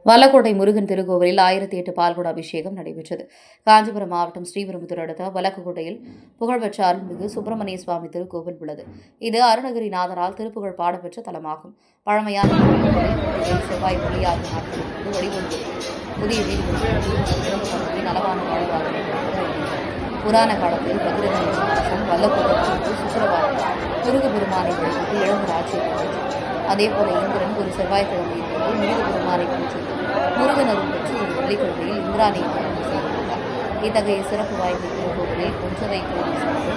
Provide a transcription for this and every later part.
வல்லக்கோட்டை முருகன் திருக்கோவிலில் 1008 பால்குட அபிஷேகம் நடைபெற்றது. காஞ்சிபுரம் மாவட்டம் ஸ்ரீபெரும்புதூர் அடுத்த வல்லக்கோட்டையில் புகழ்பெற்ற அருள்மிகு சுப்பிரமணிய சுவாமி திருக்கோவில் உள்ளது. இது அருணகிரிநாதரால் திருப்புகழ் பாடப்பெற்ற தலமாகும். பழமையான செவ்வாய் வெள்ளி ஆகிய நாட்களில் வழிபடுவது புதிய வீடுகள் நலவான வாழ்வாதாரம். புராண காலத்தில் பகிரங்க அரசன் வல்லக்கோட்டை சுக்கரவாரம் முருகப்பெருமானை வழிபட்டு இழந்த ராஜ்யம். அதேபோல இந்திரன் ஒரு செவ்வாய்க்கிழமையில் முருக பெருமானை போற்றி முருகன் அருள் பெற்று ஒரு வெள்ளிக்கிழமையில் இந்திரானை செய்துள்ளார். இத்தகைய சிறப்பு வாய்ந்த திருக்கோவிலில் ஒன்றரை கோடி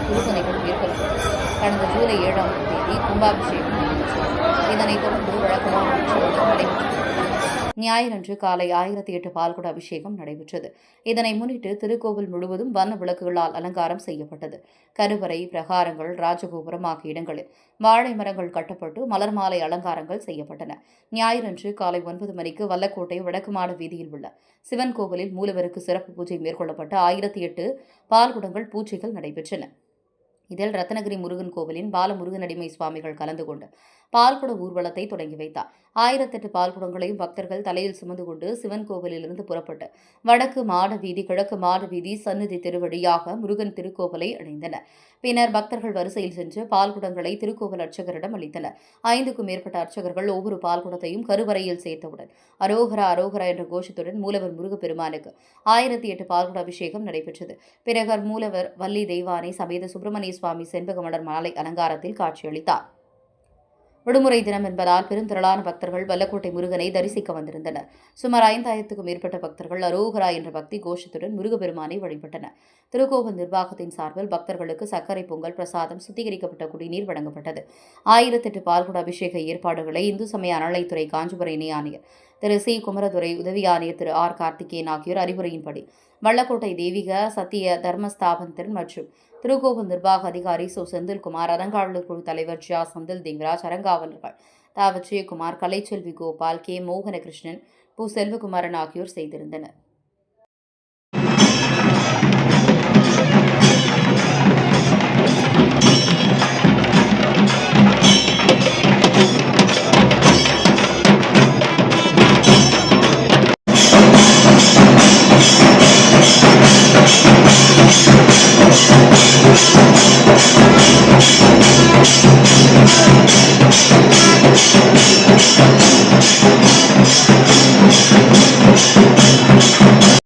திருப்பணிகள் மேற்கொள்ளப்பட்டு கடந்த ஜூலை 7ஆம் தேதி கும்பாபிஷேகம் நடைபெற்றது. இதனைத் தொடர்ந்து வழக்கமான நடைபெற்றது. ஞாயிறன்று காலை 1008 பால்குட அபிஷேகம் நடைபெற்றது. இதனை முன்னிட்டு திருக்கோவில் முழுவதும் வண்ண விளக்குகளால் அலங்காரம் செய்யப்பட்டது. கருவறை, பிரகாரங்கள், ராஜகோபுரம் ஆகிய இடங்களில் வாழை மரங்கள் கட்டப்பட்டு மலர் மாலை அலங்காரங்கள் செய்யப்பட்டன. ஞாயிறன்று காலை 9 மணிக்கு வல்லக்கோட்டை வடக்குமாட வீதியில் உள்ள சிவன் கோவிலில் மூலவருக்கு சிறப்பு பூஜை மேற்கொள்ளப்பட்டு 1008 பால்குடங்கள் பூஜைகள் நடைபெற்றன. இதில் ரத்னகிரி முருகன் கோவிலின் பாலமுருகனடிமை சுவாமிகள் கலந்து கொண்டு பால்குட ஊர்வலத்தை தொடங்கி வைத்தார். 1008 பால்குடங்களையும் பக்தர்கள் தலையில் சுமந்து கொண்டு சிவன் கோவிலிலிருந்து புறப்பட்டு வடக்கு மாட வீதி, கிழக்கு மாட வீதி, சந்நிதி திருவழியாக முருகன் திருக்கோவிலை அடைந்தனர். பின்னர் பக்தர்கள் வரிசையில் சென்று பால்குடங்களை திருக்கோவில் அர்ச்சகரிடம் அளித்தனர். 5க்கும் மேற்பட்ட அர்ச்சகர்கள் ஒவ்வொரு பால்குடத்தையும் கருவறையில் சேர்த்தவுடன் அரோகரா அரோகரா என்ற கோஷத்துடன் மூலவர் முருகப்பெருமானுக்கு 1008 பால்குட அபிஷேகம் நடைபெற்றது. பிறகு மூலவர் வள்ளி தெய்வானை சமேத சுப்பிரமணிய சுவாமி செண்பக மலர் மாலை அலங்காரத்தில் காட்சியளித்தார். விடுமுறை தினம் என்பதால் பெருந்திரளான பக்தர்கள் வல்லக்கோட்டை முருகனை தரிசிக்க வந்திருந்தனர். சுமார் 5000க்கும் மேற்பட்ட பக்தர்கள் அரோகரா என்ற பக்தி கோஷத்துடன் முருகப்பெருமானை வழிபட்டனர். திருக்கோவில் நிர்வாகத்தின் சார்பில் பக்தர்களுக்கு சர்க்கரை பொங்கல், பிரசாதம், சுத்திகரிக்கப்பட்ட குடிநீர் வழங்கப்பட்டது. 1008 பால்குட அபிஷேக ஏற்பாடுகளை இந்து சமய அறநிலைத்துறை காஞ்சிபுரம் இணை ஆணையர் திரு சி குமரதுரை, உதவி ஆணையர் திரு ஆர் கார்த்திகேயன் ஆகியோர் அறிவுரையின்படி வல்லக்கோட்டை தெய்வீக சத்திய தர்மஸ்தாபனத்தின் மற்றும் திருக்கோவில் நிர்வாக அதிகாரி செந்தில்குமார், அறங்காவலர் குழு தலைவர் ஜியா செந்தில் தேவராஜ், அறங்காவலர்கள் தா விஜயகுமார், கலைச்செல்வி கோபால், கே மோகனகிருஷ்ணன், பூ செல்வகுமாரன் ஆகியோர் செய்திருந்தனர்.